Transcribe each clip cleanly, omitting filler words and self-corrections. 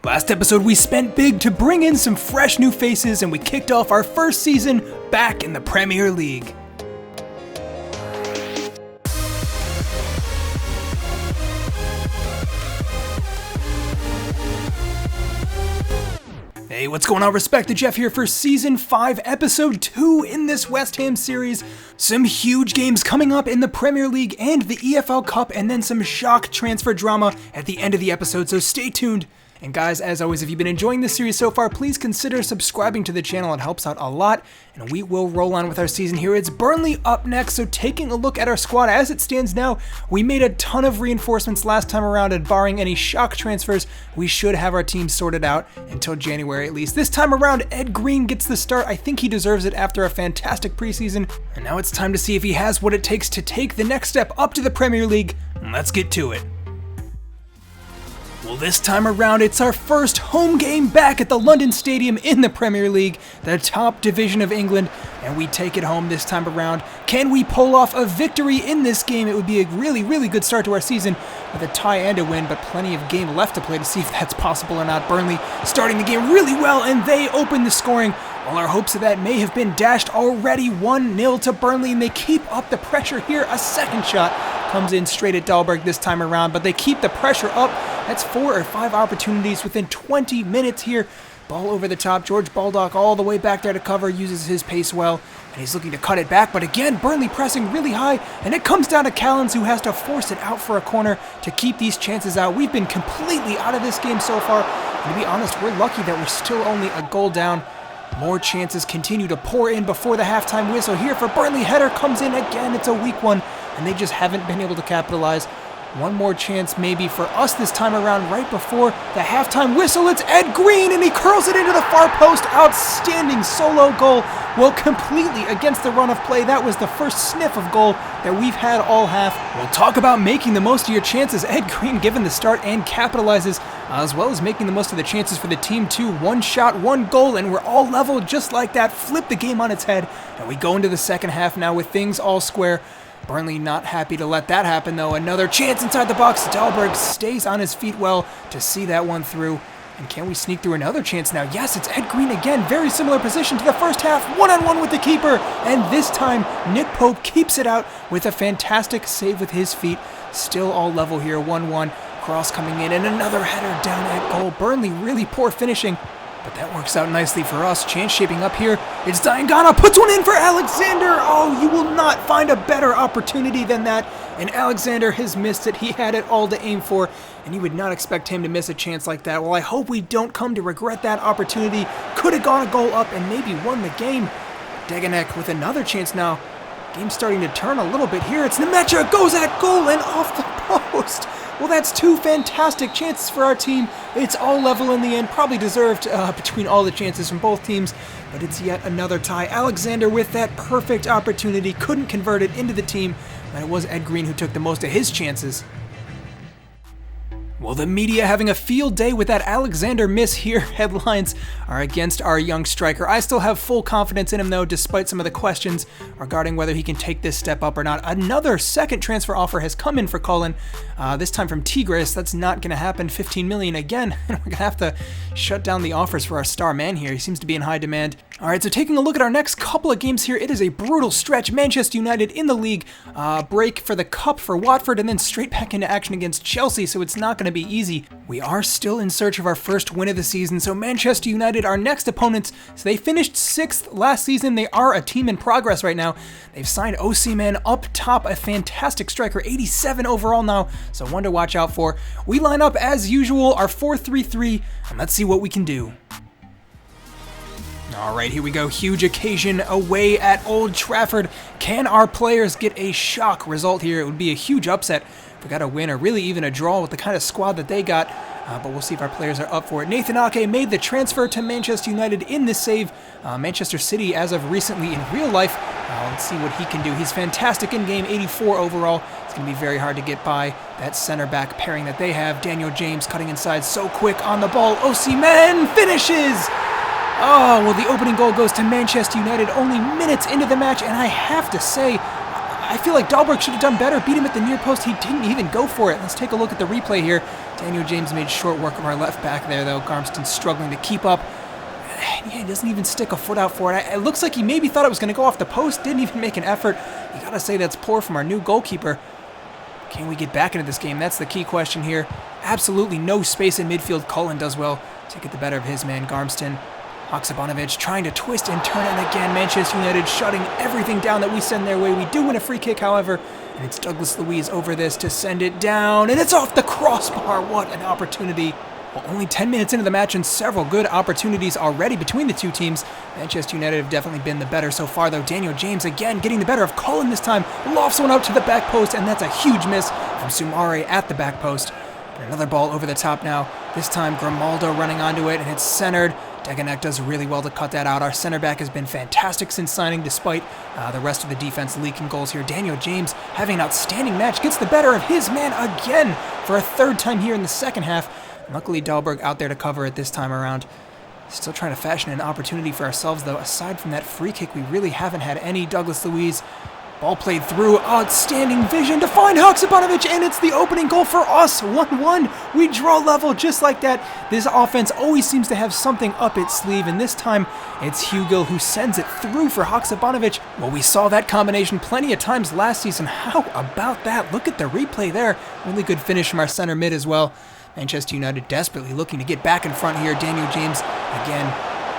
Last episode we spent big to bring in some fresh new faces and we kicked off our first season back in the Premier League. Hey, what's going on? Respected Jeff here for Season 5, Episode 2 in this West Ham series. Some huge games coming up in the Premier League and the EFL Cup, and then some shock transfer drama at the end of the episode, so stay tuned. And guys, as always, if you've been enjoying this series so far, please consider subscribing to the channel. It helps out a lot, and we will roll on with our season here. It's Burnley up next, so taking a look at our squad as it stands now, we made a ton of reinforcements last time around, and barring any shock transfers, we should have our team sorted out until January at least. This time around, Ed Green gets the start. I think he deserves it after a fantastic preseason, and now it's time to see if he has what it takes to take the next step up to the Premier League. Let's get to it. Well, this time around, it's our first home game back at the London Stadium in the Premier League, the top division of England, and we take it home this time around. Can we pull off a victory in this game? It would be a really good start to our season with a tie and a win, but plenty of game left to play to see if that's possible or not. Burnley starting the game really well, and they open the scoring. While our hopes of that may have been dashed already. 1-0 to Burnley, and they keep up the pressure here. A second shot comes in straight at Dahlberg this time around, but they keep the pressure up. That's 4 or 5 opportunities within 20 minutes here. Ball over the top. George Baldock all the way back there to cover, uses his pace well, and he's looking to cut it back. But again, Burnley pressing really high, and it comes down to Callens, who has to force it out for a corner to keep these chances out. We've been completely out of this game so far, and to be honest, we're lucky that we're still only a goal down. More chances continue to pour in before the halftime whistle here for Burnley. Header comes in again. It's a weak one, and they just haven't been able to capitalize. One more chance maybe for us this time around right before the halftime whistle. It's Ed Green, and he curls it into the far post. Outstanding solo goal. Well, completely against the run of play. That was the first sniff of goal that we've had all half. We'll talk about making the most of your chances. Ed Green given the start and capitalizes, as well as making the most of the chances for the team too. 1 shot, 1 goal, and we're all level just like that. Flip the game on its head, and we go into the second half now with things all square. Burnley not happy to let that happen though. Another chance inside the box. Dahlberg stays on his feet well to see that one through. And can we sneak through another chance now? Yes, it's Ed Green again. Very similar position to the first half. 1-on-1 with the keeper. And this time, Nick Pope keeps it out with a fantastic save with his feet. Still all level here, 1-1. Cross coming in and another header down at goal. Burnley really poor finishing, but that works out nicely for us. Chance shaping up here. It's Diangana, puts one in for Alexander. Oh, you will not find a better opportunity than that. And Alexander has missed it. He had it all to aim for, and you would not expect him to miss a chance like that. Well, I hope we don't come to regret that opportunity. Could have gone a goal up and maybe won the game. Deganek with another chance now. Game's starting to turn a little bit here. It's Nemecha, goes at goal and off the post. Well, that's 2 fantastic chances for our team. It's all level in the end, probably deserved between all the chances from both teams, but it's yet another tie. Alexander with that perfect opportunity, couldn't convert it into the team, but it was Ed Green who took the most of his chances. Well, the media having a field day with that Alexander miss here. Headlines are against our young striker. I still have full confidence in him, though, despite some of the questions regarding whether he can take this step up or not. Another second transfer offer has come in for Cullen, this time from Tigres. That's not going to happen. 15 million again. We're going to have to shut down the offers for our star man here. He seems to be in high demand. All right, so taking a look at our next couple of games here, it is a brutal stretch. Manchester United in the league, break for the cup for Watford, and then straight back into action against Chelsea, so it's not going to be easy. We are still in search of our first win of the season, so Manchester United, our next opponents, so they finished 6th last season. They are a team in progress right now. They've signed Osimhen up top, a fantastic striker, 87 overall now, so one to watch out for. We line up as usual, our 4-3-3, and let's see what we can do. All right, here we go. Huge occasion away at Old Trafford. Can our players get a shock result here? It would be a huge upset if we got a win or really even a draw with the kind of squad that they got. But we'll see if our players are up for it. Nathan Ake made the transfer to Manchester United in this save. Manchester City as of recently in real life. Let's see what he can do. He's fantastic in game, 84 overall. It's going to be very hard to get by that center back pairing that they have. Daniel James cutting inside so quick on the ball. Osimhen finishes! Oh, well, the opening goal goes to Manchester United only minutes into the match, and I have to say, I feel like Dahlberg should have done better. Beat him at the near post. He didn't even go for it. Let's take a look at the replay here. Daniel James made short work of our left back there, though. Garmston struggling to keep up. Yeah, he doesn't even stick a foot out for it. It looks like he maybe thought it was going to go off the post. Didn't even make an effort. You got to say that's poor from our new goalkeeper. Can we get back into this game? That's the key question here. Absolutely no space in midfield. Cullen does well to get the better of his man, Garmston. Haksabanovic trying to twist and turn, and again, Manchester United shutting everything down that we send their way. We do win a free kick, however, and it's Douglas Luiz over this to send it down, and it's off the crossbar. What an opportunity. Well, only 10 minutes into the match and several good opportunities already between the two teams. Manchester United have definitely been the better so far, though. Daniel James again getting the better of Cullen this time. Lofts one out to the back post, and that's a huge miss from Sumare at the back post. And another ball over the top now. This time Grimaldo running onto it, and it's centered. Deganek does really well to cut that out. Our center back has been fantastic since signing, despite the rest of the defense leaking goals here. Daniel James having an outstanding match, gets the better of his man again for a third time here in the second half. Luckily, Dahlberg out there to cover it this time around. Still trying to fashion an opportunity for ourselves, though. Aside from that free kick, we really haven't had any. Douglas Luiz, ball played through. Outstanding vision to find Haksabanovic, and it's the opening goal for us. 1-1. We draw level just like that. This offense always seems to have something up its sleeve, and this time it's Hugo who sends it through for Haksabanovic. Well, we saw that combination plenty of times last season. How about that? Look at the replay there. Really good finish from our center mid as well. Manchester United desperately looking to get back in front here. Daniel James, again,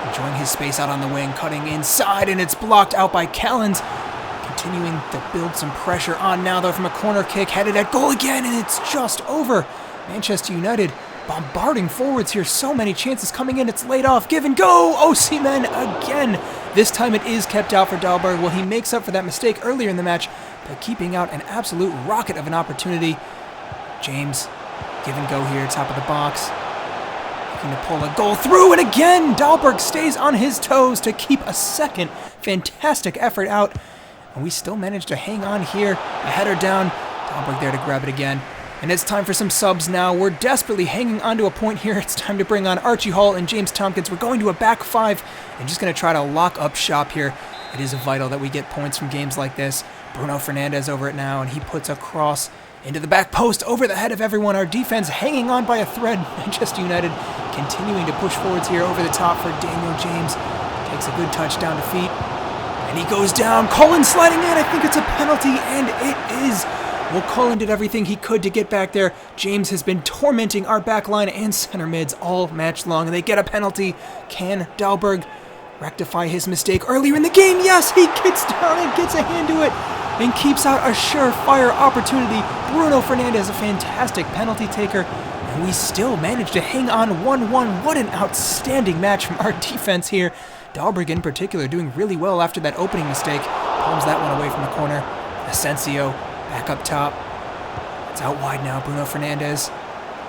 enjoying his space out on the wing, cutting inside, and it's blocked out by Callens. Continuing to build some pressure on now, though, from a corner kick, headed at goal again, and it's just over. Manchester United bombarding forwards here. So many chances coming in. It's laid off. Give and go. Osimhen again. This time it is kept out for Dahlberg. Well, he makes up for that mistake earlier in the match by keeping out an absolute rocket of an opportunity. James, give and go here, top of the box. Looking to pull a goal through, and again, Dahlberg stays on his toes to keep a second fantastic effort out. And we still manage to hang on here. A header down. Dahlberg there to grab it again. And it's time for some subs now. We're desperately hanging on to a point here. It's time to bring on Archie Hall and James Tompkins. We're going to a back five and just going to try to lock up shop here. It is vital that we get points from games like this. Bruno Fernandes over it now, and he puts a cross into the back post over the head of everyone. Our defense hanging on by a thread. Manchester United continuing to push forwards here over the top for Daniel James. Takes a good touch down to feet. And he goes down. Cullen sliding in. I think it's a penalty, and it is. Well, Cullen did everything he could to get back there. James has been tormenting our back line and center mids all match long, and they get a penalty. Can Dahlberg rectify his mistake earlier in the game? Yes, he gets down and gets a hand to it and keeps out a surefire opportunity. Bruno Fernandes, a fantastic penalty taker, and we still manage to hang on 1-1. What an outstanding match from our defense here. Dahlberg in particular doing really well after that opening mistake. Palms that one away from the corner. Asensio back up top. It's out wide now, Bruno Fernandes.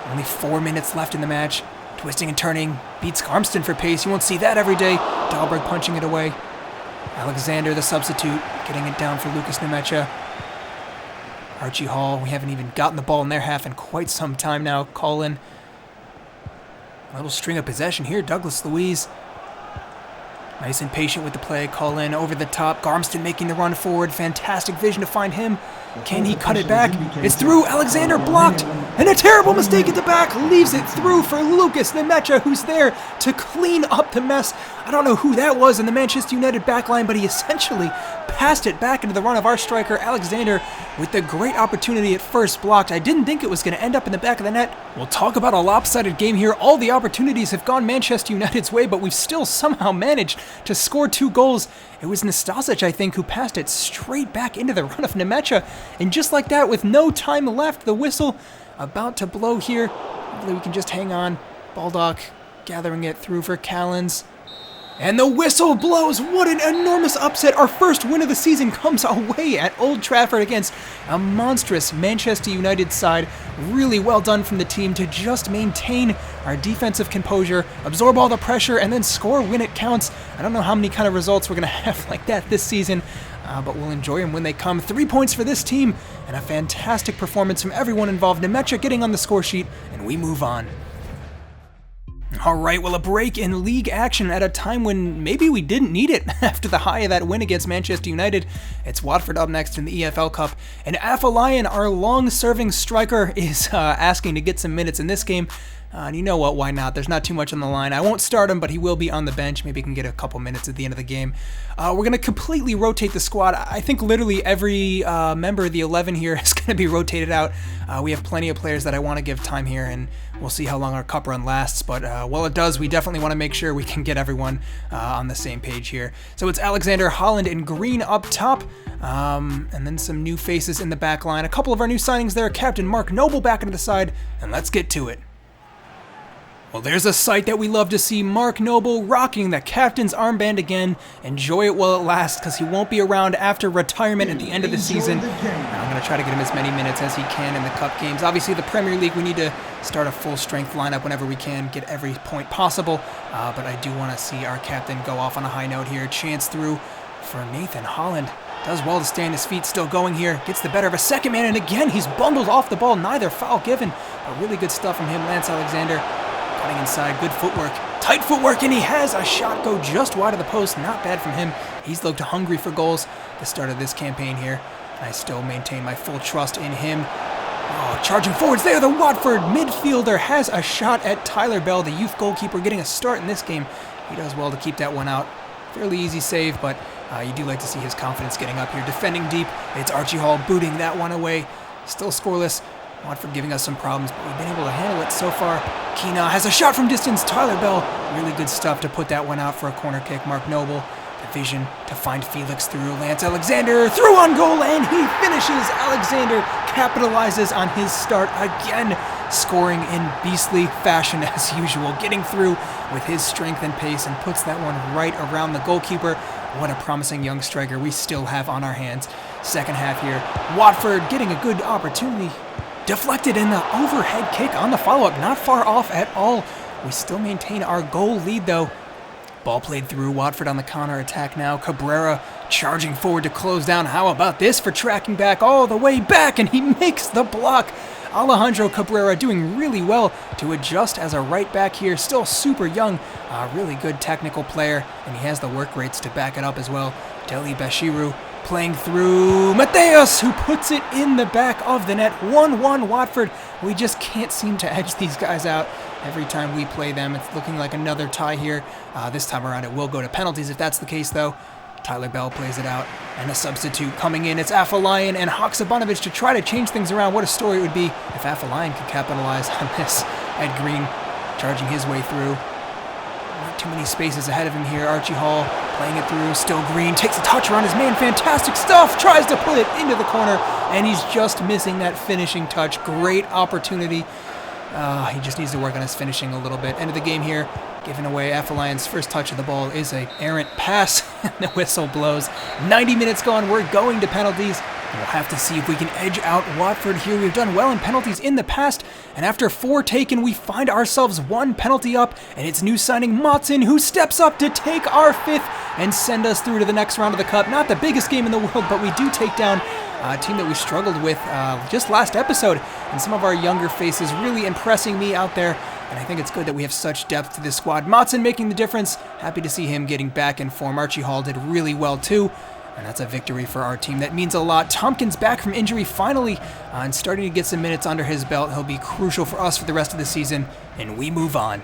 Only 4 minutes left in the match. Twisting and turning, beats Garmston for pace. You won't see that every day. Dahlberg punching it away. Alexander, the substitute, getting it down for Lucas Nemecha. Archie Hall, we haven't even gotten the ball in their half in quite some time now. Cullen. A little string of possession here. Douglas Luiz. Nice and patient with the play. Cullen over the top. Garmston making the run forward. Fantastic vision to find him. Can he cut it back? It's through. Alexander blocked. And a terrible mistake at the back. Leaves it through for Lucas Nemecha, who's there to clean up the mess. I don't know who that was in the Manchester United backline, but he essentially passed it back into the run of our striker, Alexander, with the great opportunity at first blocked. I didn't think it was going to end up in the back of the net. We'll talk about a lopsided game here. All the opportunities have gone Manchester United's way, but we've still somehow managed to score 2 goals. It was Nastasic, I think, who passed it straight back into the run of Nemecha. And just like that, with no time left, the whistle about to blow here. Hopefully we can just hang on. Baldock gathering it through for Callens. And the whistle blows. What an enormous upset. Our first win of the season comes away at Old Trafford against a monstrous Manchester United side. Really well done from the team to just maintain our defensive composure, absorb all the pressure, and then score when it counts. I don't know how many kind of results we're going to have like that this season, but we'll enjoy them when they come. 3 points for this team, and a fantastic performance from everyone involved. Nemecha getting on the score sheet, and we move on. All right, well, a break in league action at a time when maybe we didn't need it after the high of that win against Manchester United. It's Watford up next in the EFL Cup, and Afolayan, our long-serving striker, is asking to get some minutes in this game. And you know what, why not? There's not too much on the line. I won't start him, but he will be on the bench. Maybe he can get a couple minutes at the end of the game. We're going to completely rotate the squad. I think literally every member of the 11 here is going to be rotated out. We have plenty of players that I want to give time here, and we'll see how long our cup run lasts. But while it does, we definitely want to make sure we can get everyone on the same page here. So it's Alexander, Holland, and Green up top. And then some new faces in the back line. A couple of our new signings there. Captain Mark Noble back into the side, and let's get to it. Well, there's a sight that we love to see. Mark Noble rocking the captain's armband again. Enjoy it while it lasts, because he won't be around after retirement at the end of the season. I'm going to try to get him as many minutes as he can in the cup games. Obviously, the Premier League, we need to start a full-strength lineup whenever we can, get every point possible. But I do want to see our captain go off on a high note here. Chance through for Nathan Holland. Does well to stay on his feet, still going here. Gets the better of a second man, and again, he's bundled off the ball. Neither foul given. But really good stuff from him, Lance Alexander. Cutting inside, good footwork, tight footwork, and he has a shot go just wide of the post. Not bad from him. He's looked hungry for goals at the start of this campaign here, and I still maintain my full trust in him. Oh, charging forwards there, the Watford midfielder has a shot at Tyler Bell, the youth goalkeeper, getting a start in this game. He does well to keep that one out. Fairly easy save, but you do like to see his confidence getting up here. Defending deep, it's Archie Hall booting that one away. Still scoreless. Watford giving us some problems, but we've been able to handle it so far. Keena has a shot from distance. Tyler Bell, really good stuff to put that one out for a corner kick. Mark Noble, the vision to find Felix through. Lance Alexander through on goal, and he finishes. Alexander capitalizes on his start again, scoring in beastly fashion as usual, getting through with his strength and pace, and puts that one right around the goalkeeper. What a promising young striker we still have on our hands. Second half here, Watford getting a good opportunity. Deflected in the overhead kick on the follow-up, not far off at all. We still maintain our goal lead though. Ball played through, Watford on the counter-attack now. Cabrera charging forward to close down. How about this for tracking back all the way back, and he makes the block. Alejandro Cabrera doing really well to adjust as a right back here. Still super young, really good technical player, and he has the work rates to back it up as well. Deli Bashiru playing through Mateus, who puts it in the back of the net. 1-1 Watford. We just can't seem to edge these guys out every time we play them. It's looking like another tie here. This time around it will go to penalties if that's the case though. Tyler Bell plays it out, and a substitute coming in. It's Afolayan and Haksabanovic to try to change things around. What a story it would be if Afolayan could capitalize on this. Ed Green charging his way through. Not too many spaces ahead of him here. Archie Hall playing it through. Still Green. Takes a touch around his man. Fantastic stuff. Tries to put it into the corner, and he's just missing that finishing touch. Great opportunity. He just needs to work on his finishing a little bit. End of the game here. Giving away. Afolayan's first touch of the ball is an errant pass. The whistle blows. 90 minutes gone. We're going to penalties. We'll have to see if we can edge out Watford here. We've done well in penalties in the past, and after 4 taken, we find ourselves 1 penalty up, and it's new signing Matson who steps up to take our 5th and send us through to the next round of the Cup. Not the biggest game in the world, but we do take down a team that we struggled with just last episode, and some of our younger faces really impressing me out there, and I think it's good that we have such depth to this squad. Matson making the difference. Happy to see him getting back in form. Archie Hall did really well too. And that's a victory for our team. That means a lot. Tompkins back from injury finally and starting to get some minutes under his belt. He'll be crucial for us for the rest of the season, and we move on.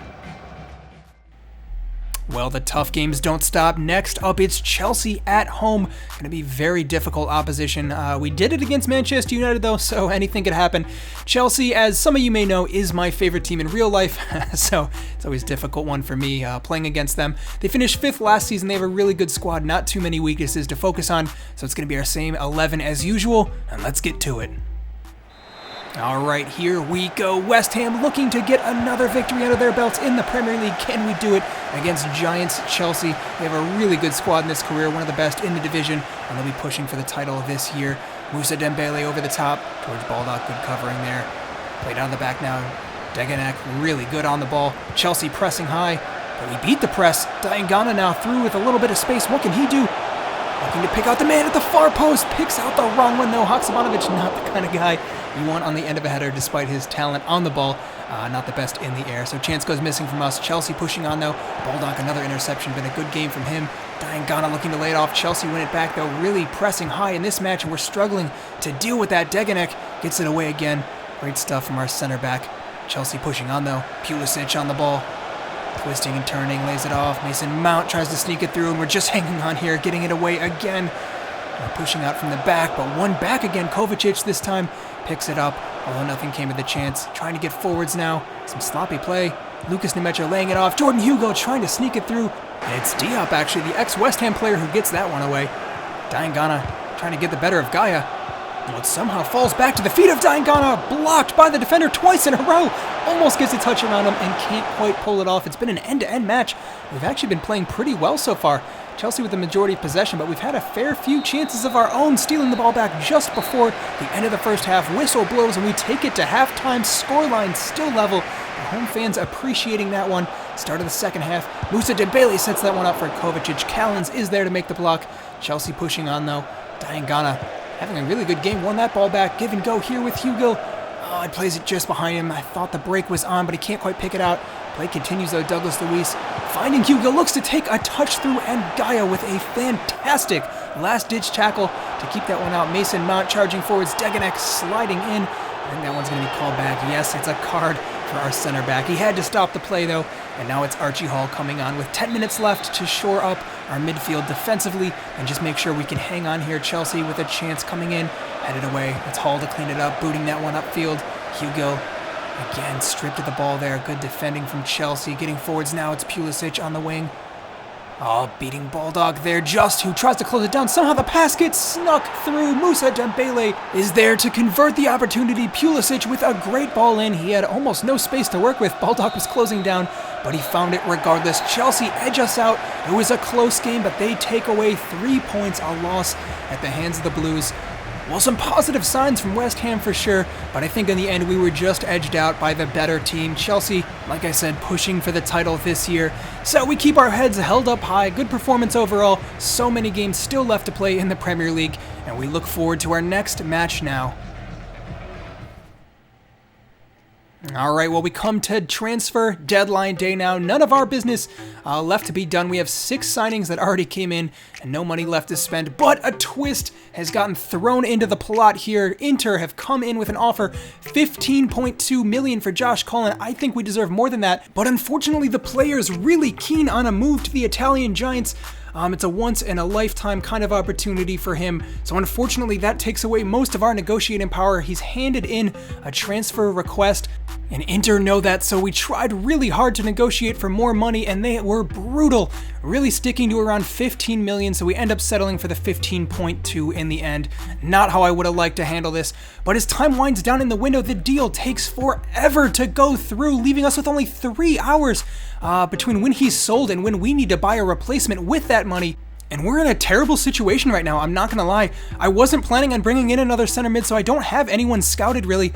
Well, the tough games don't stop. Next up, it's Chelsea at home. Going to be very difficult opposition. We did it against Manchester United, though, so anything could happen. Chelsea, as some of you may know, is my favorite team in real life, so it's always a difficult one for me playing against them. They finished 5th last season. They have a really good squad, not too many weaknesses to focus on, so it's going to be our same 11 as usual, and let's get to it. All right, here we go. West Ham looking to get another victory under their belts in the Premier League. Can we do it against Giants Chelsea? They have a really good squad in this career, one of the best in the division, and they'll be pushing for the title this year. Musa Dembele over the top. George Baldock, good covering there. Played down the back now. Deganek really good on the ball. Chelsea pressing high, but we beat the press. Diangana now through with a little bit of space. What can he do? A looking to pick out the man at the far post. Picks out the wrong one, though. Haksabanovic, not the kind of guy you want on the end of a header, despite his talent on the ball. Not the best in the air. So chance goes missing from us. Chelsea pushing on, though. Baldock, another interception. Been a good game from him. Diangana looking to lay it off. Chelsea win it back, though. Really pressing high in this match, and we're struggling to deal with that. Deganek gets it away again. Great stuff from our center back. Chelsea pushing on, though. Pulisic on the ball. Twisting and turning, lays it off. Mason Mount tries to sneak it through, and we're just hanging on here, getting it away again. We're pushing out from the back, but one back again. Kovacic this time picks it up, although nothing came of the chance. Trying to get forwards now. Some sloppy play. Lucas Nemecha laying it off. Jordan Hugo trying to sneak it through. And it's Diop, actually, the ex-West Ham player who gets that one away. Diangana trying to get the better of Gaia. Well, it somehow falls back to the feet of Diangana, blocked by the defender twice in a row. Almost gets a touch around him and can't quite pull it off. It's been an end-to-end match. We've actually been playing pretty well so far. Chelsea with the majority of possession, but we've had a fair few chances of our own, stealing the ball back just before the end of the first half. Whistle blows and we take it to halftime. Scoreline still level. The home fans appreciating that one. Start of the second half. Moussa Dembele sets that one up for Kovacic. Callens is there to make the block. Chelsea pushing on, though. Diangana having a really good game. Won that ball back. Give and go here with Hugo. Oh, he plays it just behind him. I thought the break was on, but he can't quite pick it out. Play continues, though. Douglas Luiz finding Hugo. Looks to take a touch through, and Gaia with a fantastic last-ditch tackle to keep that one out. Mason Mount charging forwards. Deganek sliding in. I think that one's going to be called back. Yes, it's a card for our center back. He had to stop the play, though, and now it's Archie Hall coming on with 10 minutes left to shore up our midfield defensively and just make sure we can hang on here. Chelsea with a chance coming in, headed away. It's Hall to clean it up, booting that one upfield. Hugo again stripped of the ball there. Good defending from Chelsea. Getting forwards now, it's Pulisic on the wing. Oh, beating Baldock there. Just who tries to close it down. Somehow the pass gets snuck through. Moussa Dembele is there to convert the opportunity. Pulisic with a great ball in. He had almost no space to work with. Baldock was closing down, but he found it regardless. Chelsea edge us out. It was a close game, but they take away 3 points, a loss at the hands of the Blues. Well, some positive signs from West Ham for sure, but I think in the end we were just edged out by the better team. Chelsea, like I said, pushing for the title this year. So we keep our heads held up high. Good performance overall. So many games still left to play in the Premier League, and we look forward to our next match now. All right, well, we come to transfer deadline day now. None of our business left to be done. We have 6 signings that already came in and no money left to spend, but a twist has gotten thrown into the plot here. Inter have come in with an offer, $15.2 million for Josh Cullen. I think we deserve more than that, but unfortunately the player is really keen on a move to the Italian Giants. It's a once-in-a-lifetime kind of opportunity for him, so unfortunately that takes away most of our negotiating power. He's handed in a transfer request, and Inter know that, so we tried really hard to negotiate for more money, and they were brutal, really sticking to around $15 million, so we end up settling for the 15.2 in the end. Not how I would have liked to handle this, but as time winds down in the window, the deal takes forever to go through, leaving us with only 3 hours between when he's sold and when we need to buy a replacement with that money. And we're in a terrible situation right now, I'm not gonna lie. I wasn't planning on bringing in another center mid, so I don't have anyone scouted really.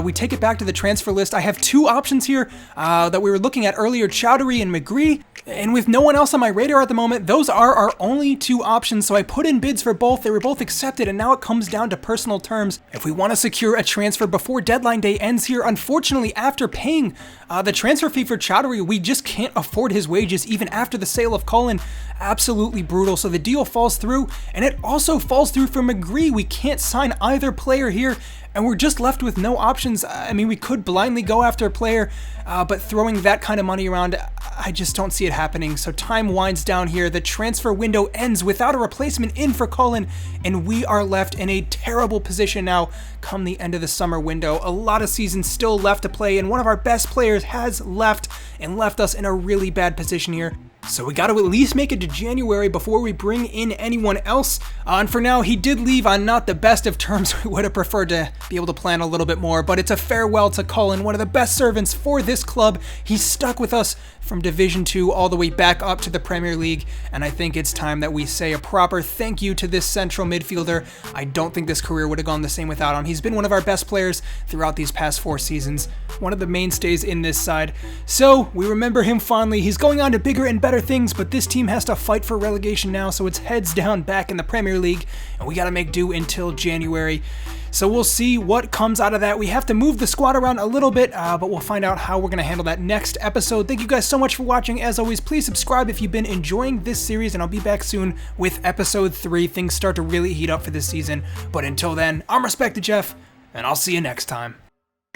We take it back to the transfer list. I have 2 options here that we were looking at earlier, Chowdhury and McGree. And with no one else on my radar at the moment, those are our only 2 options, so I put in bids for both. They were both accepted, and now it comes down to personal terms. If we want to secure a transfer before deadline day ends here, unfortunately, after paying the transfer fee for Chowdhury, we just can't afford his wages even after the sale of Cullen. Absolutely brutal, so the deal falls through, and it also falls through for McGree. We can't sign either player here, and we're just left with no options. I mean, we could blindly go after a player, but throwing that kind of money around, I just don't see it happening. So time winds down here. The transfer window ends without a replacement in for Cullen, and we are left in a terrible position now come the end of the summer window. A lot of seasons still left to play, and one of our best players has left and left us in a really bad position here. So we got to at least make it to January before we bring in anyone else. And for now, he did leave on not the best of terms. We would have preferred to be able to plan a little bit more, but it's a farewell to Cullen, one of the best servants for this club. He's stuck with us from Division 2 all the way back up to the Premier League, and I think it's time that we say a proper thank you to this central midfielder. I don't think this career would have gone the same without him. He's been one of our best players throughout these past 4 seasons, one of the mainstays in this side. So we remember him fondly. He's going on to bigger and better better things, but this team has to fight for relegation now, so it's heads down back in the Premier League, and we got to make do until January. So we'll see what comes out of that. We have to move the squad around a little bit, but we'll find out how we're going to handle that next episode. Thank you guys so much for watching. As always, please subscribe if you've been enjoying this series, and I'll be back soon with episode 3. Things start to really heat up for this season. But until then, I'm Respected Jeff, and I'll see you next time.